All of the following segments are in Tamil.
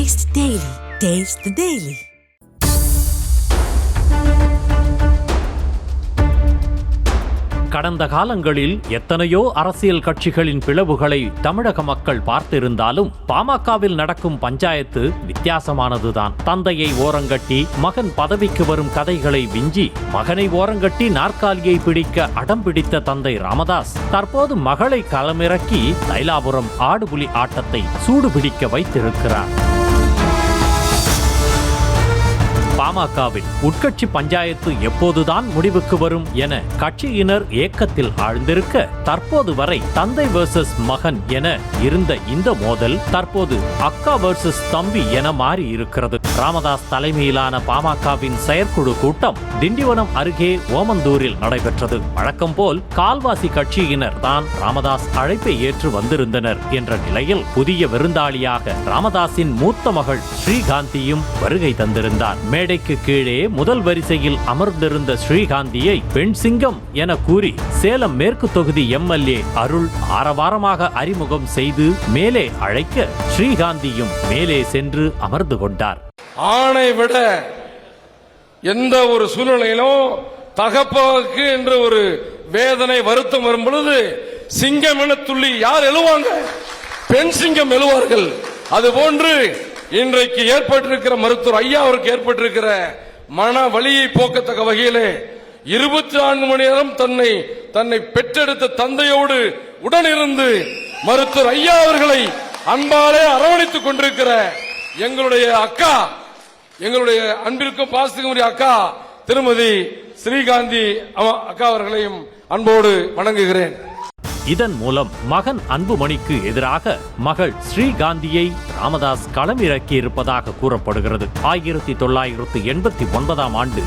Taste the Daily. Taste the Daily. கடந்த காலங்களில் எத்தனையோ அரசியல் கட்சிகளின் பிளவுகளை தமிழக மக்கள் பார்த்திருந்தாலும் பாமகவில் நடக்கும் பஞ்சாயத்து வித்தியாசமானதுதான். தந்தையை ஓரங்கட்டி மகன் பதவிக்கு வரும் கதைகளை விஞ்சி மகனை ஓரங்கட்டி நாற்காலியை பிடிக்க அடம் பிடித்த தந்தை ராமதாஸ் தற்போது மகளை களமிறக்கி தைலாபுரம் ஆடுபுலி ஆட்டத்தை சூடுபிடிக்க வைத்திருக்கிறார். பாமகவில் உட்கட்சி பஞ்சாயத்து எப்போதுதான் முடிவுக்கு வரும் என கட்சியினர் ஏக்கத்தில் ஆழ்ந்திருக்க தற்போது வரை தந்தை வெர்சஸ் மகன் என இருந்த இந்த மோதல் தற்போது அக்கா வெர்சஸ் தம்பி என மாறி இருக்கிறது. ராமதாஸ் தலைமையிலான பாமகவின் செயற்குழு கூட்டம் திண்டிவனம் அருகே ஓமந்தூரில் நடைபெற்றது. வழக்கம் போல் கால்வாசி கட்சியினர் தான் ராமதாஸ் அழைப்பை ஏற்று வந்திருந்தனர் என்ற நிலையில் புதிய விருந்தாளியாக ராமதாஸின் மூத்த மகள் ஸ்ரீகாந்தியும் வருகை தந்திருந்தார். மேடைக்கு கீழே முதல் வரிசையில் அமர்ந்திருந்த ஸ்ரீகாந்தியை பெண் சிங்கம் என கூறி சேலம் மேற்கு தொகுதி எம்எல்ஏ அருள் ஆரவாரமாக அறிமுகம் செய்து மேலே அழைக்க ஸ்ரீகாந்தியும் மேலே சென்று அமர்ந்து கொண்டார். ஆணை விட எந்த ஒரு சூழ்நிலையிலும் தகப்பாவுக்கு என்ற ஒரு வேதனை வருத்தம் வரும் பொழுது சிங்கம் என துள்ளி யார் எழுவாங்க? பெண் சிங்கம் எழுவார்கள். அதுபோன்று இன்றைக்கு ஏற்பட்டிருக்கிற மருத்துவர் ஐயா அவருக்கு ஏற்பட்டிருக்கிற மன வலியை போக்கத்தக்க வகையிலே 24 மணி நேரம் தன்னை பெற்றெடுத்த தந்தையோடு உடனிருந்து மருத்துவர் ஐயா அவர்களை அன்பாலே அரவணைத்துக் கொண்டிருக்கிற எங்களுடைய அக்கா, எங்களுடைய அன்பிற்கும் பாசத்துக்கும் அக்கா திருமதி ஸ்ரீகாந்தி அக்கா அவர்களையும் அன்போடு வணங்குகிறேன். இதன் மூலம் மகன் அன்புமணிக்கு எதிராக மகள் ஸ்ரீகாந்தியை ராமதாஸ் களமிறக்கி இருப்பதாக கூறப்படுகிறது. 1989 ஆண்டு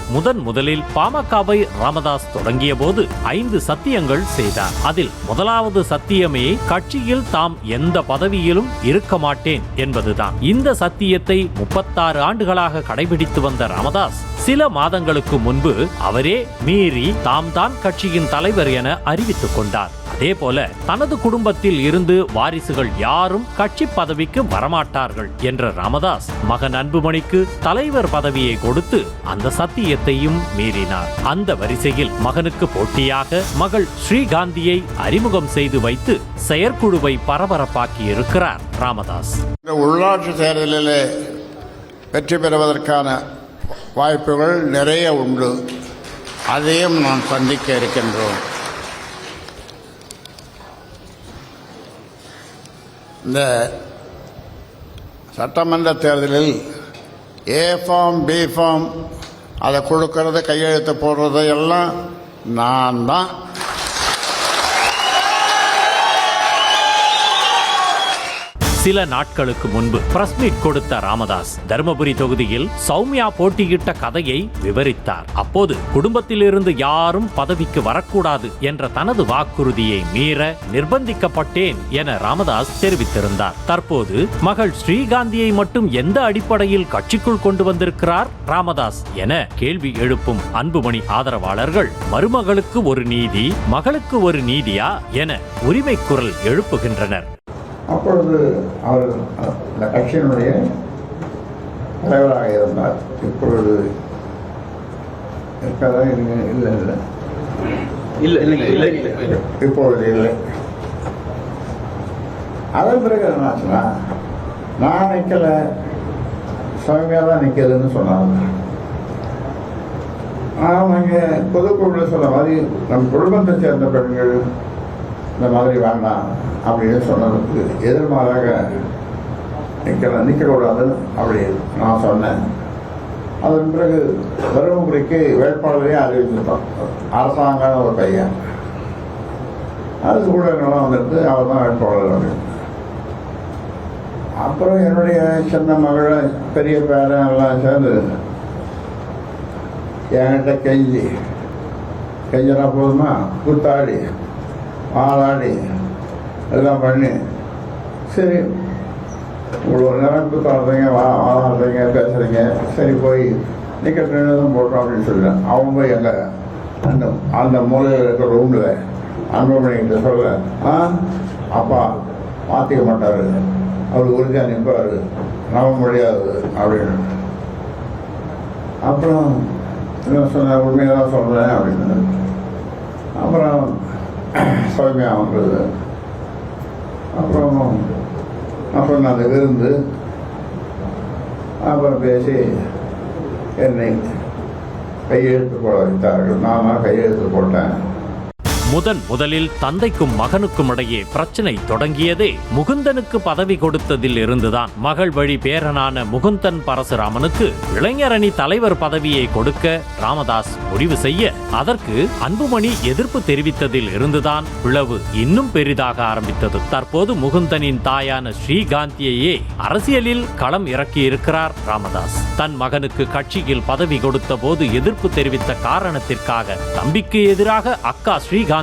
முதலில் பாமகவை ராமதாஸ் தொடங்கிய போது 5 சத்தியங்கள் செய்தார். அதில் முதலாவது சத்தியமே கட்சியில் தாம் எந்த பதவியிலும் இருக்க மாட்டேன் என்பதுதான். இந்த சத்தியத்தை 36 ஆண்டுகளாக கடைபிடித்து வந்த ராமதாஸ் சில மாதங்களுக்கு முன்பு அவரே மீறி தாம் தான் கட்சியின் தலைவர் என அறிவித்துக் கொண்டார். அதேபோல தனது குடும்பத்தில் இருந்து வாரிசுகள் யாரும் கட்சி பதவிக்கு வரமாட்டார்கள் என்ற ராமதாஸ் மகன் அன்புமணிக்கு தலைவர் பதவியை கொடுத்து அந்த சத்தியத்தையும் மீறினார். அந்த வரிசையில் மகனுக்கு போட்டியாக மகள் ஸ்ரீகாந்தியை அறிமுகம் செய்து வைத்து செயற்குழுவை பரபரப்பாக்கி இருக்கிறார் ராமதாஸ். உள்ளாட்சி தேர்தலில் வெற்றி பெறுவதற்கான வாய்ப்புகள் நிறைய உண்டு. அதையும் நாம் சந்திக்க இருக்கின்றோம். இந்த சட்டமன்ற தேர்தலில் ஏ ஃபார்ம் பி ஃபார்ம் அதை கொடுக்கறது கையெழுத்து போடுறது எல்லாம் நான் தான். சில நாட்களுக்கு முன்பு பிரஸ் மீட் கொடுத்த ராமதாஸ் தருமபுரி தொகுதியில் சௌமியா போட்டியிட்ட கதையை விவரித்தார். அப்போது குடும்பத்திலிருந்து யாரும் பதவிக்கு வரக்கூடாது என்ற தனது வாக்குறுதியை மீற நிர்பந்திக்கப்பட்டேன் என ராமதாஸ் தெரிவித்திருந்தார். தற்போது மகள் ஸ்ரீகாந்தியை மட்டும் எந்த அடிப்படையில் கட்சிக்குள் கொண்டு வந்திருக்கிறார் ராமதாஸ் என கேள்வி எழுப்பும் அன்புமணி ஆதரவாளர்கள் மருமகளுக்கு ஒரு நீதி, மகளுக்கு ஒரு நீதியா என உரிமை குரல் எழுப்புகின்றனர். அப்பொழுது அவர் இந்த கட்சியினுடைய தலைவராக இருந்தார். இப்பொழுது இருக்காரா? இப்பொழுது இல்லை. அதன் பிறகு என்னாச்சுன்னா, நான் நிற்கல, சௌமியா தான் நிற்கிறதுன்னு சொன்னாங்க. நாங்கள் பொதுக்குழு சொன்ன மாதிரி நம் குடும்பத்தை சேர்ந்த பெண்கள் இந்த மாதிரி வேண்டாம் அப்படின்னு சொன்னதுக்கு எதிர்மாறாக நிற்கக்கூடாது அப்படி நான் சொன்னேன். அதன் பிறகு தருமபுரிக்கு வேட்பாளரையே அறிவிச்சிருப்பான். அரசாங்கம் ஒரு பையன், அது கூட என்னெல்லாம் வந்துட்டு அவர் தான் வேட்பாளர் அப்படின்னு. அப்புறம் என்னுடைய சின்ன மகளை பெரிய பேரன் எல்லாம் சேர்ந்து என்கிட்ட கெஞ்சினா போதுமா, குத்தாடி ஆளாடி எல்லாம் பண்ணி, சரி இவ்வளோ நேரம் குத்தாடுறீங்க, வாழாடுறீங்க, பேசுகிறீங்க, சரி போய் நிற்கிறதும் போட்டோம் அப்படின்னு சொல்லிட்டேன். அவங்க போய் எங்கள் அந்த மூலையில் இருக்கிற ரூமில் அன்புமணிக்கிட்ட சொல்ல, அப்பா மாற்றிக்க மாட்டார், அவர் உறுதியாக நிற்பார், நம்ப முடியாது அப்படின்னு. அப்புறம் என்ன சொன்ன, உண்மையாக தான் சொல்கிறேன் அப்படின்னு. அப்புறம் சௌமியா வந்தது. அப்புறம் அந்த விருந்து, அப்புறம் பேசி என்னை கையெழுத்து போட வைத்தார்கள். நான் கையெழுத்து போட்டேன். முதலில் தந்தைக்கும் மகனுக்கும் இடையே பிரச்சனை தொடங்கியதே முகுந்தனுக்கு பதவி கொடுத்ததில் இருந்துதான். மகள் வழி பேரனான முகுந்தன் பரசுராமனுக்கு இளைஞரணி தலைவர் பதவியை கொடுக்க ராமதாஸ் முடிவு செய்ய, அதற்கு அன்புமணி எதிர்ப்பு தெரிவித்ததில் இருந்துதான் பிளவு இன்னும் பெரிதாக ஆரம்பித்தது. தற்போது முகுந்தனின் தாயான ஸ்ரீகாந்தியையே அரசியலில் களம் இறக்கியிருக்கிறார் ராமதாஸ். தன் மகனுக்கு கட்சியில் பதவி கொடுத்த போது எதிர்ப்பு தெரிவித்த காரணத்திற்காக தம்பிக்கு எதிராக அக்கா ஸ்ரீகாந்தி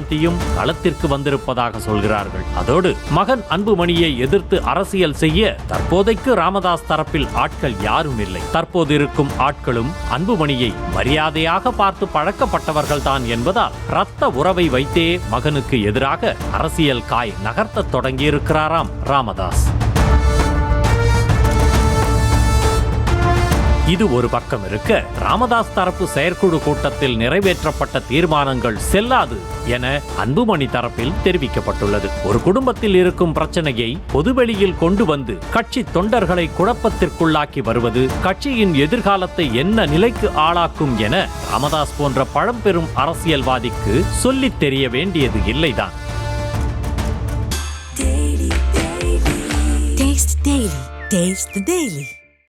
களத்திற்கு வந்திருப்பதாக சொல்கிறார்கள். அதோடு மகன் அன்புமணியை எதிர்த்து அரசியல் செய்ய தற்போதைக்கு ராமதாஸ் தரப்பில் ஆட்கள் யாரும் இல்லை. தற்போது இருக்கும் ஆட்களும் அன்புமணியை மரியாதையாக பார்த்து பழக்கப்பட்டவர்கள் தான் என்பதால் இரத்த உறவை வைத்தே மகனுக்கு எதிராக அரசியல் காய் நகர்த்த தொடங்கியிருக்கிறாராம் ராமதாஸ். இது ஒரு பக்கம் இருக்க, ராமதாஸ் தரப்பு செயற்குழு கூட்டத்தில் நிறைவேற்றப்பட்ட தீர்மானங்கள் செல்லாது என அன்புமணி தரப்பில் தெரிவிக்கப்பட்டுள்ளது. ஒரு குடும்பத்தில் இருக்கும் பிரச்சனையை பொதுவெளியில் கொண்டு வந்து கட்சி தொண்டர்களை குழப்பத்திற்குள்ளாக்கி வருவது கட்சியின் எதிர்காலத்தை என்ன நிலைக்கு ஆளாக்கும் என ராமதாஸ் போன்ற பழம்பெரும் அரசியல்வாதிக்கு சொல்லித் தெரிய வேண்டியது இல்லைதான். Taste the Daily.